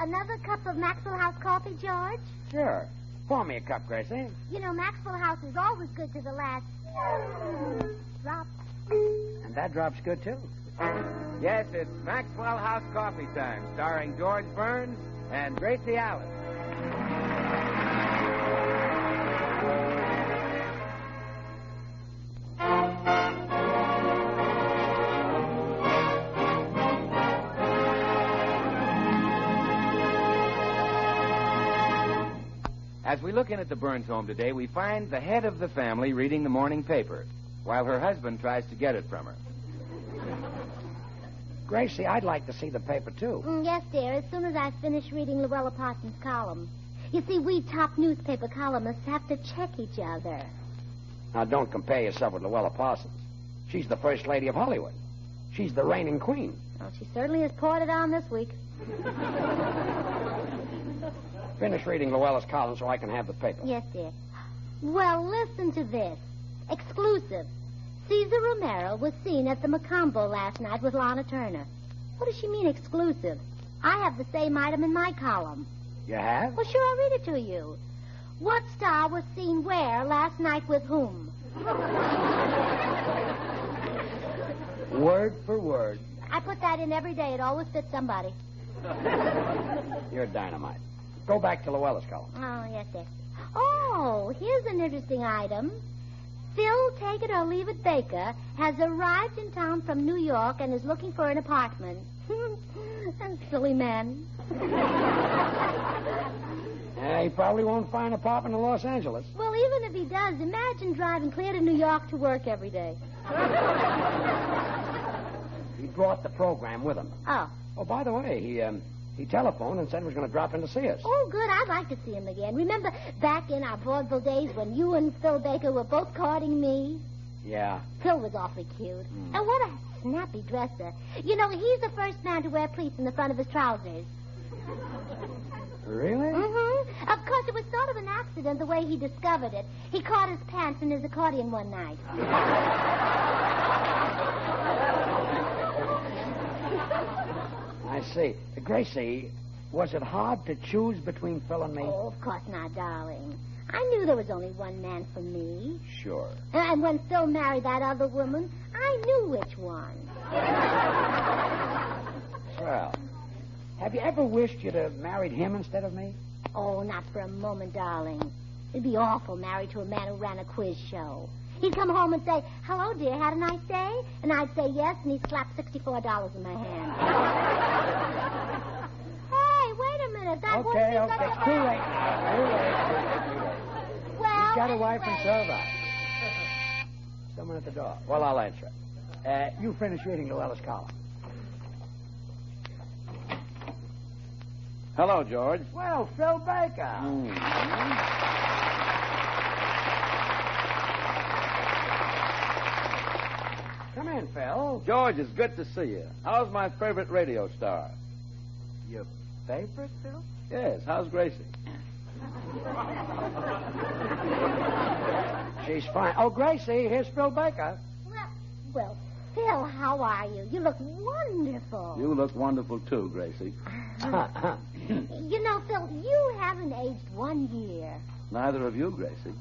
Another cup of Maxwell House coffee, George? Sure. Pour me a cup, Gracie. You know, Maxwell House is always good to the last drop. And that drop's good, too. Yes, it's Maxwell House Coffee Time, starring George Burns and Gracie Allen. As we look in at the Burns home today, we find the head of the family reading the morning paper, while her husband tries to get it from her. Gracie, I'd like to see the paper, too. Yes, dear, as soon as I finish reading Louella Parsons' column. You see, we top newspaper columnists have to check each other. Now, don't compare yourself with Louella Parsons. She's the first lady of Hollywood. She's the reigning queen. Well, she certainly has poured it on this week. Finish reading Louella's column so I can have the paper. Yes, dear. Well, listen to this. Exclusive. Cesar Romero was seen at the Macombo last night with Lana Turner. What does she mean, exclusive? I have the same item in my column. You have? Well, sure, I'll read it to you. What star was seen where last night with whom? Word for word. I put that in every day. It always fits somebody. You're dynamite. Go back to Louella's column. Oh, yes, sir. Oh, here's an interesting item. Phil Take It or Leave It Baker has arrived in town from New York and is looking for an apartment. Silly man. He probably won't find an apartment in Los Angeles. Well, even if he does, imagine driving clear to New York to work every day. He brought the program with him. Oh. Oh, by the way, he telephoned and said he was going to drop in to see us. Oh, good. I'd like to see him again. Remember back in our vaudeville days when you and Phil Baker were both courting me? Yeah. Phil was awfully cute. And what a snappy dresser. You know, he's the first man to wear pleats in the front of his trousers. Really? Mm-hmm. Of course, it was sort of an accident the way he discovered it. He caught his pants in his accordion one night. I see. Gracie, was it hard to choose between Phil and me? Oh, of course not, darling. I knew there was only one man for me. Sure. And when Phil married that other woman, I knew which one. Well, have you ever wished you'd have married him instead of me? Oh, not for a moment, darling. It'd be awful married to a man who ran a quiz show. He'd come home and say, "Hello, dear, had a nice day?" And I'd say yes, and he'd slap $64 in my hand. Hey, wait a minute. That Okay. Too late. Too late. Well, He's got a wife and anyway. server. Someone at the door. Well, I'll answer it. You finish reading Louella's column. Hello, George. Well, Phil Baker. Come in, Phil. George, it's good to see you. How's my favorite radio star? Your favorite, Phil? Yes, how's Gracie? She's fine. Oh, Gracie, here's Phil Baker. Well, Phil, how are you? You look wonderful. You look wonderful, too, Gracie. You know, Phil, you haven't aged 1 year. Neither of you, Gracie.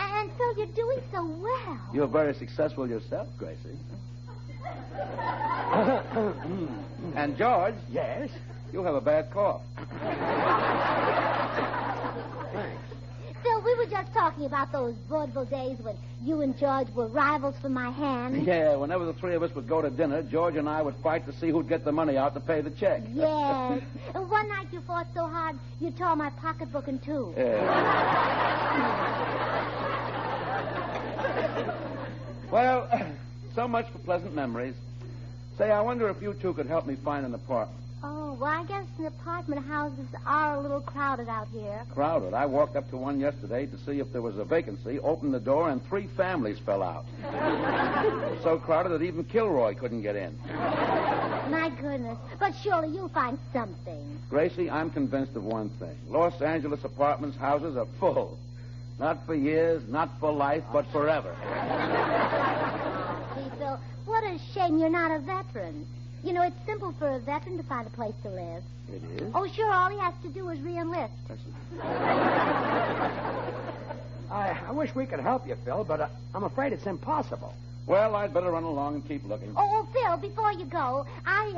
And Phil, you're doing so well. You're very successful yourself, Gracie. And, George. Yes? You have a bad cough. Thanks. Phil, we were just talking about those vaudeville days when you and George were rivals for my hand. Yeah, whenever the three of us would go to dinner, George and I would fight to see who'd get the money out to pay the check. Yes. And one night you fought so hard, you tore my pocketbook in two. Well, so much for pleasant memories. Say, I wonder if you two could help me find an apartment. Oh, well, I guess the apartment houses are a little crowded out here. Crowded. I walked up to one yesterday to see if there was a vacancy, opened the door, and 3 families fell out. It was so crowded that even Kilroy couldn't get in. My goodness. But surely you'll find something. Gracie, I'm convinced of one thing. Los Angeles apartments, houses are full. Not for years, not for life, but forever. Gee, Phil, what a shame you're not a veteran. You know, it's simple for a veteran to find a place to live. It is? Oh, sure, all he has to do is re-enlist. I wish we could help you, Phil, but I'm afraid it's impossible. Well, I'd better run along and keep looking. Oh, Phil, before you go, I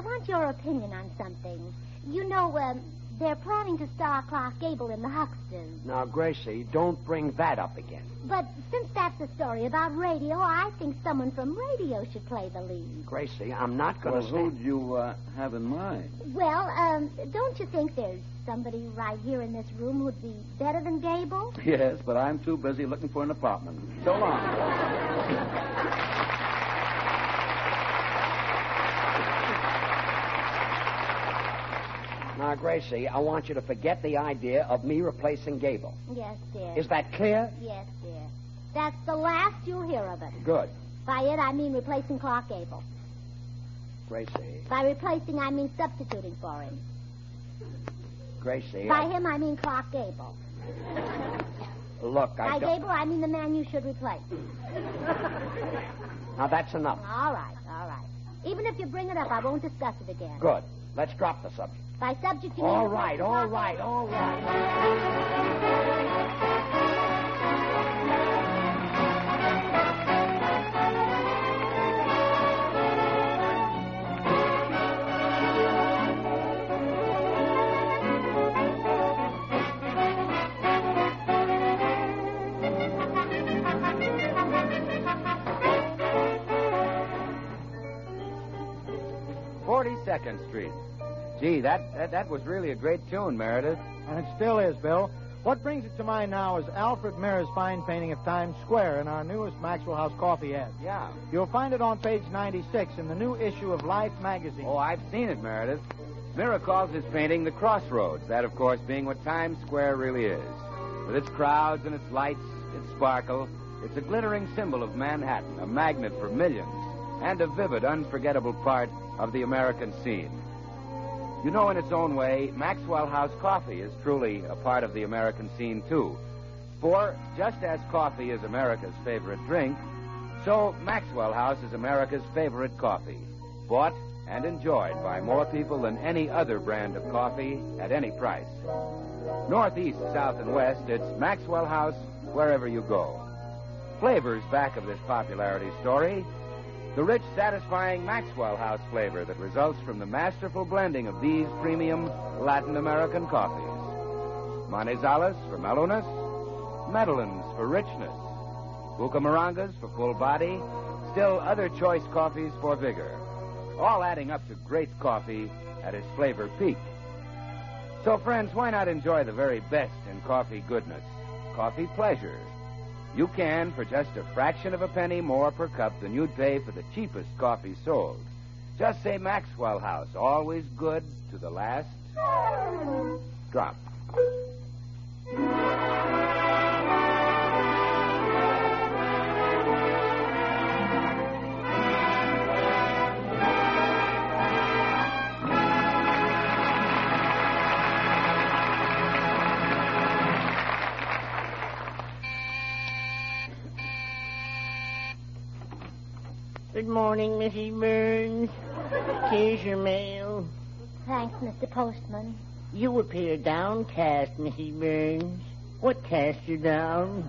want your opinion on something. You know, they're planning to star Clark Gable in the Hucksters. Now, Gracie, don't bring that up again. But since that's a story about radio, I think someone from radio should play the lead. Gracie, I'm not going to Well, who'd you have in mind? Well, don't you think there's somebody right here in this room who'd be better than Gable? Yes, but I'm too busy looking for an apartment. So long. Now, Gracie, I want you to forget the idea of me replacing Gable. Yes, dear. Is that clear? Yes, dear. That's the last you'll hear of it. Good. By it, I mean replacing Clark Gable. Gracie. By replacing, I mean substituting for him. Gracie. By him, I mean Clark Gable. Look, By I don't... Gable, I mean the man you should replace. Now, that's enough. All right. Even if you bring it up, I won't discuss it again. Good. Let's drop the subject. By subject, you mean... All right. 42nd Street. Gee, that was really a great tune, Meredith. And it still is, Bill. What brings it to mind now is Alfred Mirror's fine painting of Times Square in our newest Maxwell House coffee ad. Yeah. You'll find it on page 96 in the new issue of Life magazine. Oh, I've seen it, Meredith. Mirror calls his painting the Crossroads, that, of course, being what Times Square really is. With its crowds and its lights, its sparkle, it's a glittering symbol of Manhattan, a magnet for millions, and a vivid, unforgettable part of the American scene. You know, in its own way, Maxwell House coffee is truly a part of the American scene, too. For just as coffee is America's favorite drink, so Maxwell House is America's favorite coffee, bought and enjoyed by more people than any other brand of coffee at any price. Northeast, south, and west, it's Maxwell House wherever you go. Flavors back of this popularity story: the rich, satisfying Maxwell House flavor that results from the masterful blending of these premium Latin American coffees. Manizales for mellowness, Medellins for richness, Bucamarangas for full body, still other choice coffees for vigor, all adding up to great coffee at its flavor peak. So, friends, why not enjoy the very best in coffee goodness, coffee pleasure? You can for just a fraction of a penny more per cup than you'd pay for the cheapest coffee sold. Just say Maxwell House, always good to the last drop. Good morning, Mrs. Burns. Here's your mail. Thanks, Mr. Postman. You appear downcast, Mrs. Burns. What cast you down?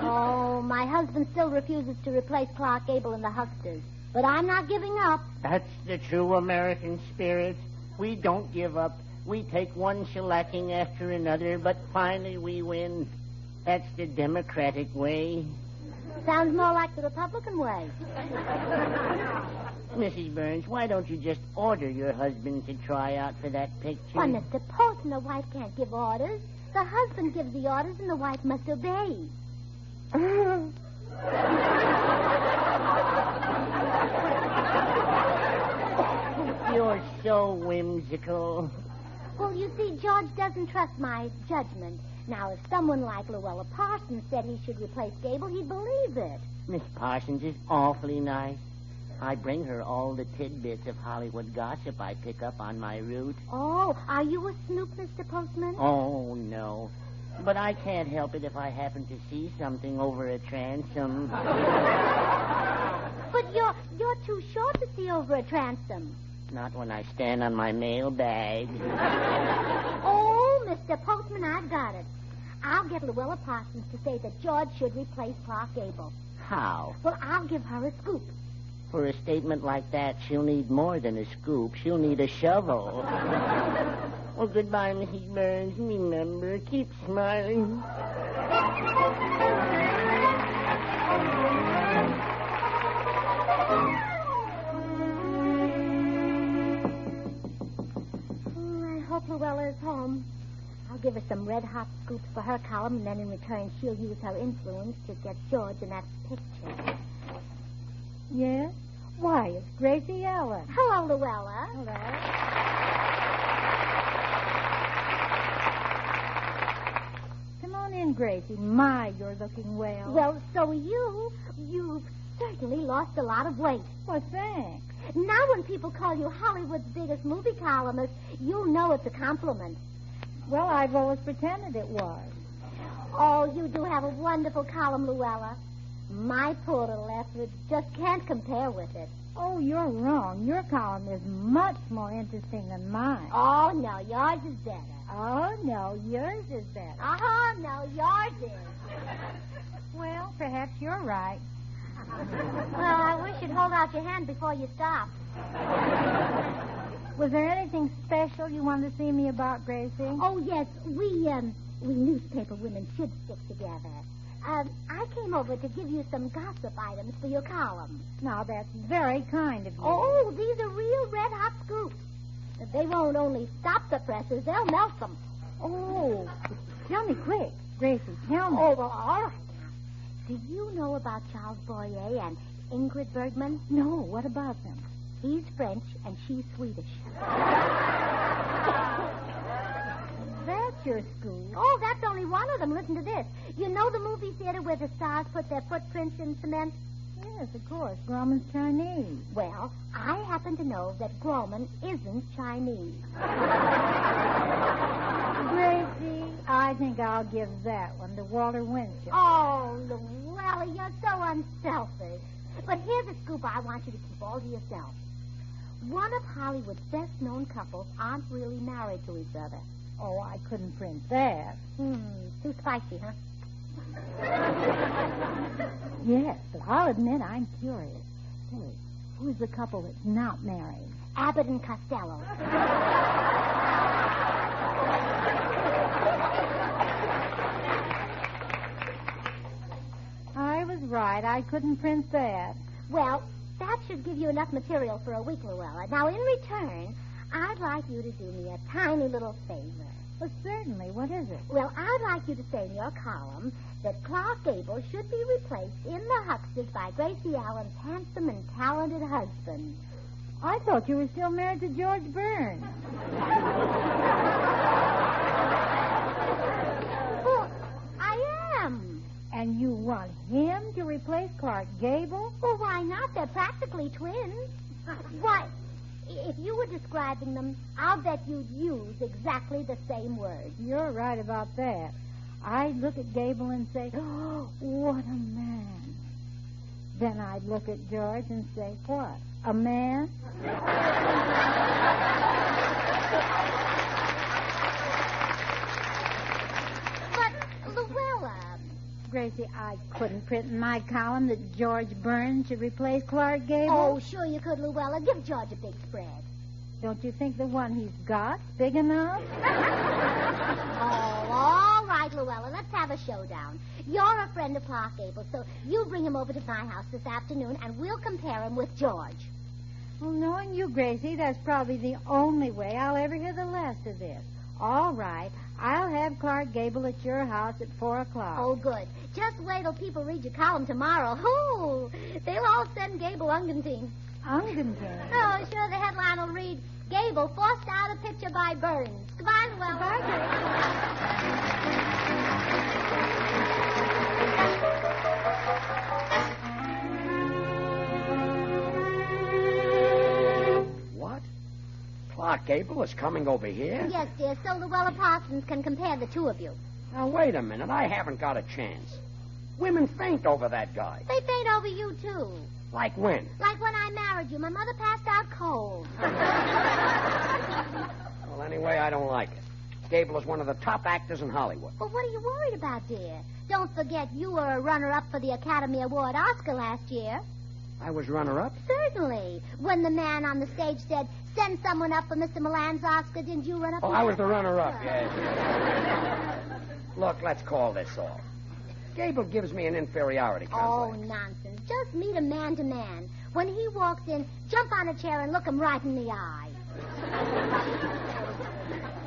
Oh, my husband still refuses to replace Clark Gable in the Hucksters. But I'm not giving up. That's the true American spirit. We don't give up. We take one shellacking after another, but finally we win. That's the Democratic way. Sounds more like the Republican way. Mrs. Burns, why don't you just order your husband to try out for that picture? Why, Mr. Postman, a wife can't give orders. The husband gives the orders and the wife must obey. You're so whimsical. Well, you see, George doesn't trust my judgment. Now, if someone like Louella Parsons said he should replace Gable, he'd believe it. Miss Parsons is awfully nice. I bring her all the tidbits of Hollywood gossip I pick up on my route. Oh, are you a snoop, Mr. Postman? Oh, no. But I can't help it if I happen to see something over a transom. But You're too short to see over a transom. Not when I stand on my mail bag. Oh, Mr. Postman, I've got it. I'll get Louella Parsons to say that George should replace Clark Gable. How? Well, I'll give her a scoop. For a statement like that, she'll need more than a scoop. She'll need a shovel. Well, goodbye, Mrs. Burns. Remember, keep smiling. I hope Louella is home. I'll give her some red-hot scoops for her column, and then in return she'll use her influence to get George in that picture. Yes? Why, it's Gracie Allen. Hello, Louella. Hello. Come on in, Gracie. My, you're looking well. Well, so are you. You've certainly lost a lot of weight. Well, thanks. Now when people call you Hollywood's biggest movie columnist, you'll know it's a compliment. Well, I've always pretended it was. Oh, you do have a wonderful column, Louella. My poor little effort just can't compare with it. Oh, you're wrong. Your column is much more interesting than mine. Oh, no, yours is better. Oh, no, yours is better. Oh, no, yours is. Well, perhaps you're right. Well, I wish you'd hold out your hand before you stop. Was there anything special you wanted to see me about, Gracie? Oh, yes, we newspaper women should stick together. I came over to give you some gossip items for your column. Now, that's very kind of you. Oh, these are real red-hot scoops. They won't only stop the presses, they'll melt them. Oh, tell me quick. Gracie, tell me. Oh, well, all right. Do you know about Charles Boyer and Ingrid Bergman? No, what about them? He's French and she's Swedish. That's your scoop. Oh, that's only one of them. Listen to this. You know the movie theater where the stars put their footprints in cement? Yes, of course. Grauman's Chinese. Well, I happen to know that Grauman isn't Chinese. Gracie, I think I'll give that one to Walter Winchell. Oh, Louella, you're so unselfish. But here's a scoop I want you to keep all to yourself. One of Hollywood's best-known couples aren't really married to each other. Oh, I couldn't print that. Too spicy, huh? Yes, but I'll admit I'm curious. Say, who's the couple that's not married? Abbott and Costello. I was right. I couldn't print that. Well, that should give you enough material for a week, Louella. Now, in return, I'd like you to do me a tiny little favor. Well, certainly. What is it? Well, I'd like you to say in your column that Clark Gable should be replaced in the Hucksters by Gracie Allen's handsome and talented husband. I thought you were still married to George Burns. Well, I am. And you want him to replace Clark Gable? Well, why not? They're practically twins. Why, if you were describing them, I'll bet you'd use exactly the same words. You're right about that. I'd look at Gable and say, oh, what a man. Then I'd look at George and say, what, a man? But, Louella... Gracie, I couldn't print in my column that George Burns should replace Clark Gable. Oh, sure you could, Louella. Give George a big spread. Don't you think the one he's got's big enough? Oh, all right, Louella. Let's have a showdown. You're a friend of Clark Gable, so you bring him over to my house this afternoon, and we'll compare him with George. Well, knowing you, Gracie, that's probably the only way I'll ever hear the last of this. All right. I'll have Clark Gable at your house at 4 o'clock. Oh, good. Just wait till people read your column tomorrow. Oh, they'll all send Gable Ungentine. Ungentine? Oh, sure, the headline will read, Gable forced out a picture by Burns. Goodbye, Louella. What? Clark Gable is coming over here? Yes, dear, so Louella Parsons can compare the two of you. Now, wait a minute. I haven't got a chance. Women faint over that guy. They faint over you, too. Like when? Like when I married you. My mother passed out cold. Well, anyway, I don't like it. Gable is one of the top actors in Hollywood. Well, what are you worried about, dear? Don't forget you were a runner-up for the Academy Award Oscar last year. I was runner-up? Certainly. When the man on the stage said, send someone up for Mr. Milan's Oscar, didn't you run up? Oh, I was the runner-up, yes. Look, let's call this off. Gable gives me an inferiority complex. Oh, nonsense. Just meet him man to man. When he walks in, jump on a chair and look him right in the eye.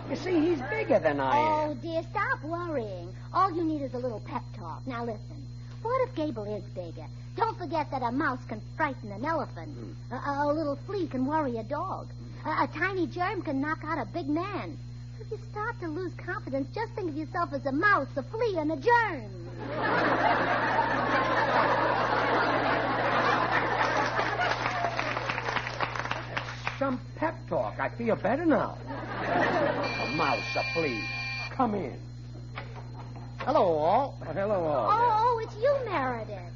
You see, he's bigger than I am. Oh, dear, stop worrying. All you need is a little pep talk. Now, listen. What if Gable is bigger? Don't forget that a mouse can frighten an elephant. A little flea can worry a dog. A tiny germ can knock out a big man. So if you start to lose confidence, just think of yourself as a mouse, a flea, and a germ. Some pep talk. I feel better now. A mouse, a flea. Come in. Hello, all. Oh, hello, all. Oh, it's you, Meredith.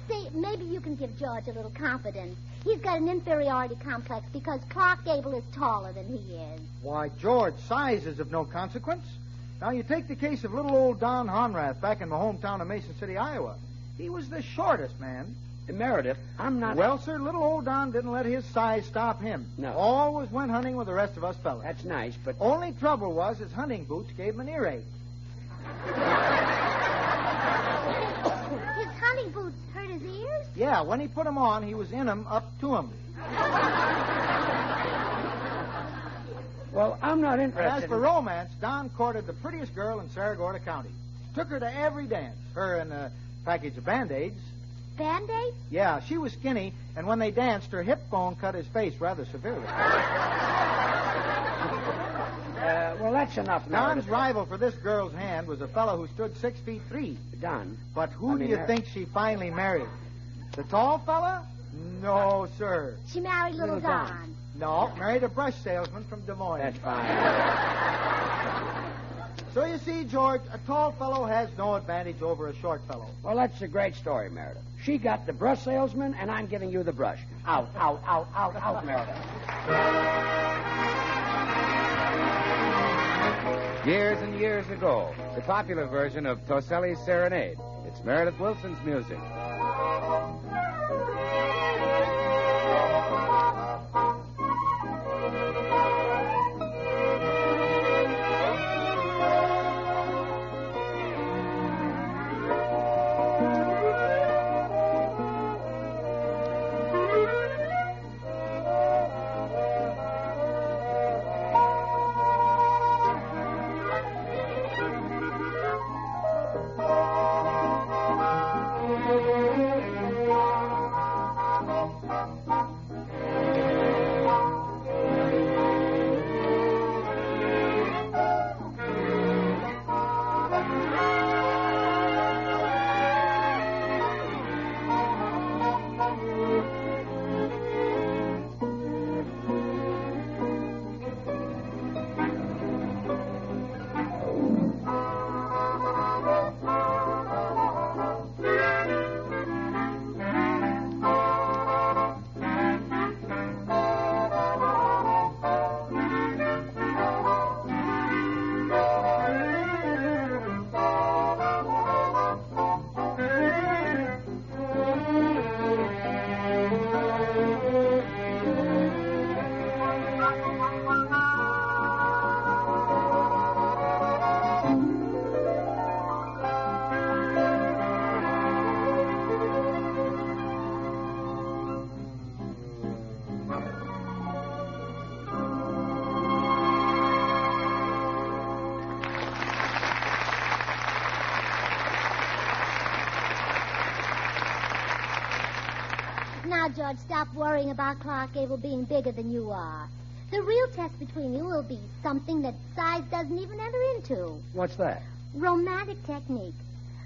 See, maybe you can give George a little confidence. He's got an inferiority complex because Clark Gable is taller than he is. Why, George, size is of no consequence. Now, you take the case of little old Don Honrath back in my hometown of Mason City, Iowa. He was the shortest man. Meredith, I'm not... Well, sir, little old Don didn't let his size stop him. No. Always went hunting with the rest of us fellas. That's nice, but... Only trouble was his hunting boots gave him an earache. His hunting boots hurt his ears? Yeah, when he put them on, he was in them up to them. Well, I'm not interested. As for romance, Don courted the prettiest girl in Saragordo County. Took her to every dance. Her and a package of Band-Aids. Band-Aid? Yeah, she was skinny, and when they danced, her hip bone cut his face rather severely. Well, that's enough, Meredith. Don's rival for this girl's hand was a fellow who stood 6'3". Don. But who do you think she finally married? The tall fella? No, sir. She married little Don. No, married a brush salesman from Des Moines. That's fine. So you see, George, a tall fellow has no advantage over a short fellow. Well, that's a great story, Meredith. She got the brush salesman, and I'm giving you the brush. Out, out, out, out, out, Meredith. Years and years ago, the popular version of Toselli's Serenade. It's Meredith Wilson's music. Now, George, stop worrying about Clark Gable being bigger than you are. The real test between you will be something that size doesn't even enter into. What's that? Romantic technique.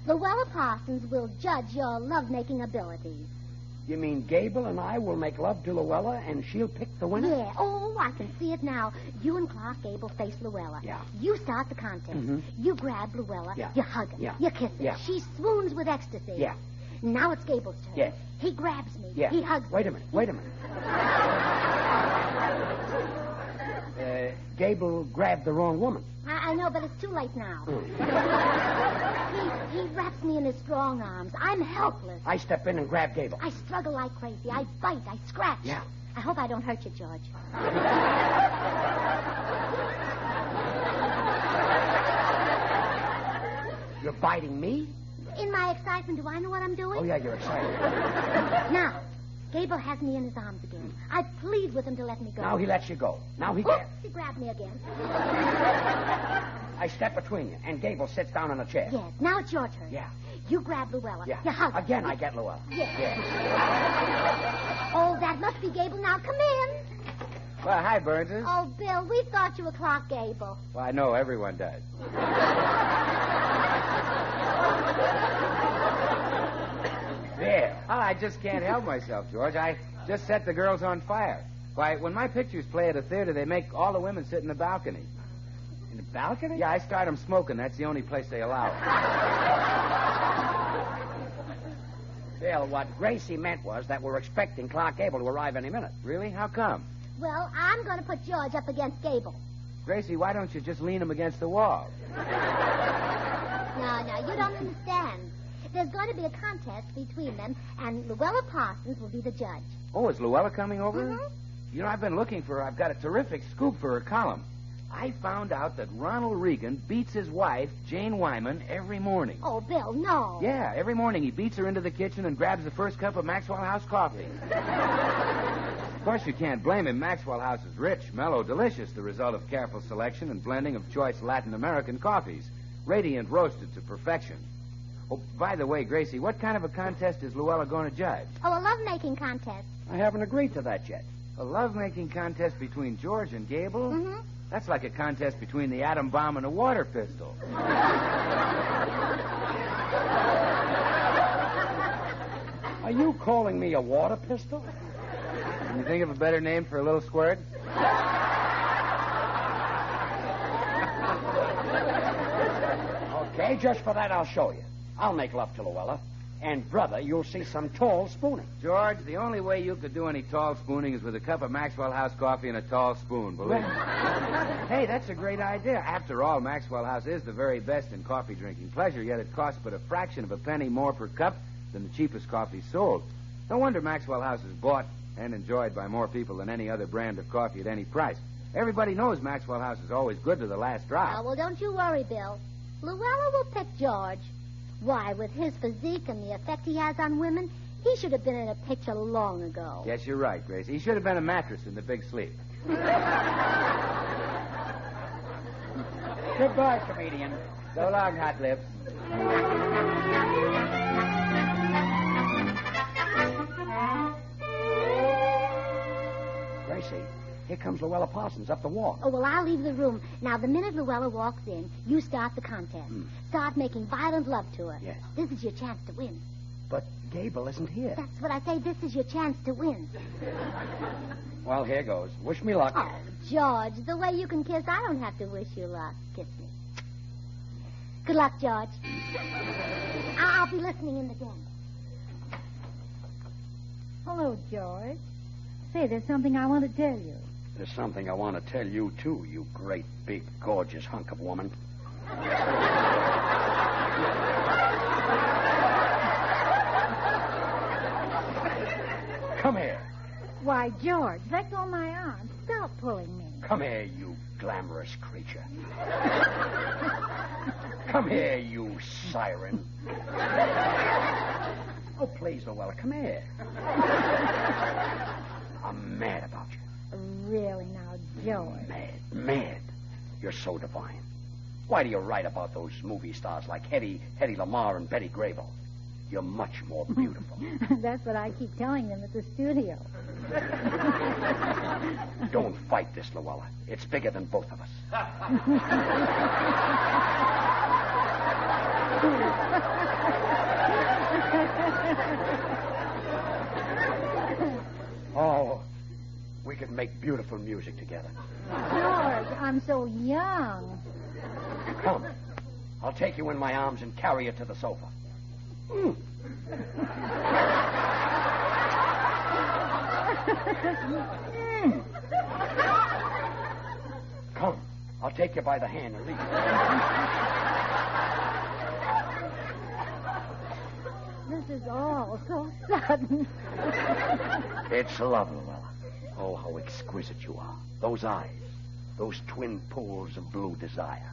Louella Parsons will judge your lovemaking abilities. You mean Gable and I will make love to Louella and she'll pick the winner? Yeah. Oh, I can see it now. You and Clark Gable face Louella. Yeah. You start the contest. Mhm. You grab Louella. Yeah. You hug her. Yeah. You kiss her. Yeah. She swoons with ecstasy. Yeah. Now it's Gable's turn. Yes. He grabs me. Yeah. He hugs Wait a me. minute. Gable grabbed the wrong woman. I know, but it's too late now. He wraps me in his strong arms. I'm helpless. I step in and grab Gable. I struggle like crazy. I bite. I scratch. Yeah. I hope I don't hurt you, George. You're biting me? In my excitement, do I know what I'm doing? Oh, yeah, you're excited. Now, Gable has me in his arms again. I plead with him to let me go. Now he lets you go. Now he Oops, can't. he grabbed me again. I step between you, and Gable sits down in a chair. Yes, now it's your turn. Yeah. You grab Louella. Yeah. You hug her. Again, I get Louella. Yes. Yeah. Oh, that must be Gable. Now, come in. Well, hi, Burnses. Oh, Bill, we thought you were Clark Gable. Well, I know everyone does. There. Oh, I just can't help myself, George. I just set the girls on fire. Why, when my pictures play at a theater, they make all the women sit in the balcony. In the balcony? Yeah, I start them smoking. That's the only place they allow it. Bill, what Gracie meant was that we're expecting Clark Gable to arrive any minute. Really? How come? Well, I'm going to put George up against Gable. Gracie, why don't you just lean him against the wall? No, you don't understand. There's going to be a contest between them, and Louella Parsons will be the judge. Oh, is Louella coming over? Mm-hmm. You know, I've been looking for her. I've got a terrific scoop for her column. I found out that Ronald Reagan beats his wife, Jane Wyman, every morning. Oh, Bill, no. Yeah, every morning he beats her into the kitchen and grabs the first cup of Maxwell House coffee. Of course, you can't blame him. Maxwell House is rich, mellow, delicious, the result of careful selection and blending of choice Latin American coffees, radiant roasted to perfection. Oh, by the way, Gracie, what kind of a contest is Louella going to judge? Oh, a love-making contest. I haven't agreed to that yet. A love-making contest between George and Gable? Mm-hmm. That's like a contest between the atom bomb and a water pistol. Are you calling me a water pistol? Can you think of a better name for a little squirt? Okay, just for that, I'll show you. I'll make love to Louella. And, brother, you'll see some tall spooning. George, the only way you could do any tall spooning is with a cup of Maxwell House coffee and a tall spoon, believe me. Hey, that's a great idea. After all, Maxwell House is the very best in coffee drinking pleasure, yet it costs but a fraction of a penny more per cup than the cheapest coffee sold. No wonder Maxwell House is bought and enjoyed by more people than any other brand of coffee at any price. Everybody knows Maxwell House is always good to the last drop. Oh, well, don't you worry, Bill. Louella will pick George. Why, with his physique and the effect he has on women, he should have been in a picture long ago. Yes, you're right, Grace. He should have been a mattress in The Big Sleep. Goodbye, comedian. So long, Hot Lips. Gracie, here comes Louella Parsons up the walk. Oh, well, I'll leave the room. Now, the minute Louella walks in, you start the contest. Start making violent love to her. Yes. This is your chance to win. But Gable isn't here. That's what I say. This is your chance to win. Well, here goes. Wish me luck. Oh, George, the way you can kiss, I don't have to wish you luck. Kiss me. Good luck, George. I'll be listening in the den. Hello, George. Say, there's something I want to tell you. There's something I want to tell you, too, you great, big, gorgeous hunk of woman. Come here. Why, George, let go of my arm. Stop pulling me. Come here, you glamorous creature. Come here, you siren. Oh, please, Louella, come here. I'm mad about you. Really now, George. Mad. You're so divine. Why do you write about those movie stars like Hedy Lamarr and Betty Grable? You're much more beautiful. That's what I keep telling them at the studio. Don't fight this, Louella. It's bigger than both of us. Oh, we could make beautiful music together. George, I'm so young. Come. I'll take you in my arms and carry you to the sofa. Come, I'll take you by the hand and lead you. This is all so sudden. It's love, Louella. Oh, how exquisite you are. Those eyes. Those twin pools of blue desire.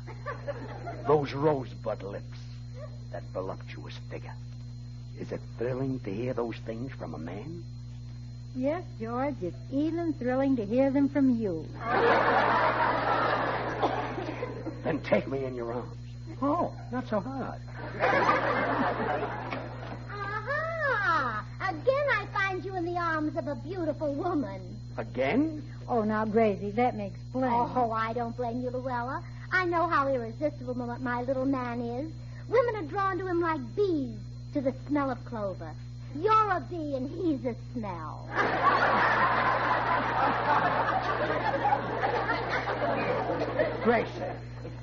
Those rosebud lips. That voluptuous figure. Is it thrilling to hear those things from a man? Yes, George, it's even thrilling to hear them from you. Then take me in your arms. Oh, not so hard. Aha! Again I find you in the arms of a beautiful woman. Again? Oh, now, Gracie, let me explain. Oh, I don't blame you, Louella. I know how irresistible my little man is. Women are drawn to him like bees to the smell of clover. You're a bee and he's a smell. Gracie.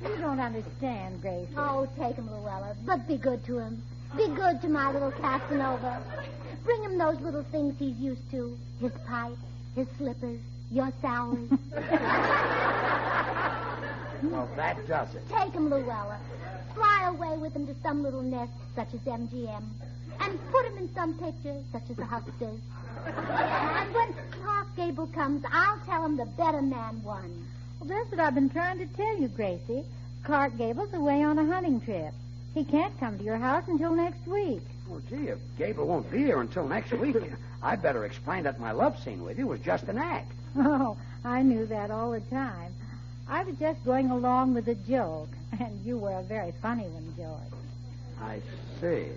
You don't understand, Gracie. Oh, take him, Louella, but be good to him. Be good to my little Casanova. Bring him those little things he's used to. His pipe, his slippers, your salary. Well, that does it. Take him, Louella. Fly away with him to some little nest, such as MGM. And put him in some picture, such as the Hucksters. And when Clark Gable comes, I'll tell him the better man won. Well, that's what I've been trying to tell you, Gracie. Clark Gable's away on a hunting trip. He can't come to your house until next week. Oh, gee, if Gable won't be here until next week, I'd better explain that my love scene with you was just an act. Oh, I knew that all the time. I was just going along with a joke, and you were a very funny one, George. I see.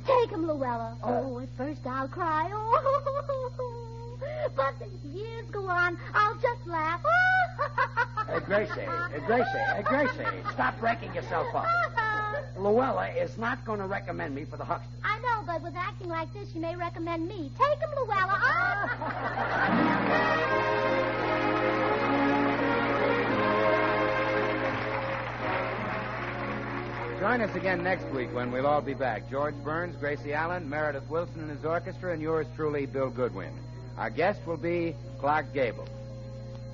Take him, Louella. Oh, at first I'll cry. Oh, but as years go on, I'll just laugh. Gracie, stop breaking yourself up. Louella is not going to recommend me for the Hucksters. I know, but with acting like this, she may recommend me. Take him, Louella. Join us again next week when we'll all be back. George Burns, Gracie Allen, Meredith Wilson and his orchestra, and yours truly, Bill Goodwin. Our guest will be Clark Gable.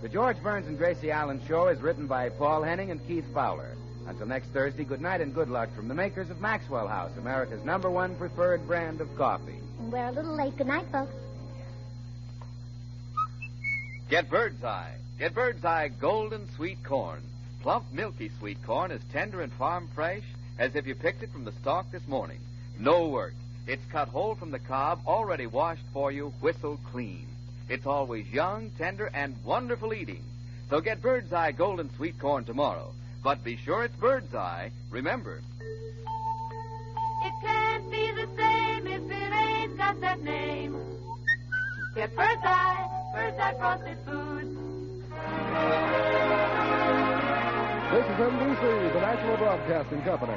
The George Burns and Gracie Allen Show is written by Paul Henning and Keith Fowler. Until next Thursday, good night and good luck from the makers of Maxwell House, America's #1 preferred brand of coffee. We're a little late. Good night, folks. Get Birdseye. Get Birdseye golden sweet corn. Plump, milky sweet corn as tender and farm fresh as if you picked it from the stalk this morning. No work. It's cut whole from the cob, already washed for you, whistled clean. It's always young, tender, and wonderful eating. So get Birdseye golden sweet corn tomorrow. But be sure it's Birdseye. Remember. It can't be the same if it ain't got that name. Get Birdseye, Birdseye frosted foods. This is NBC, the National Broadcasting Company.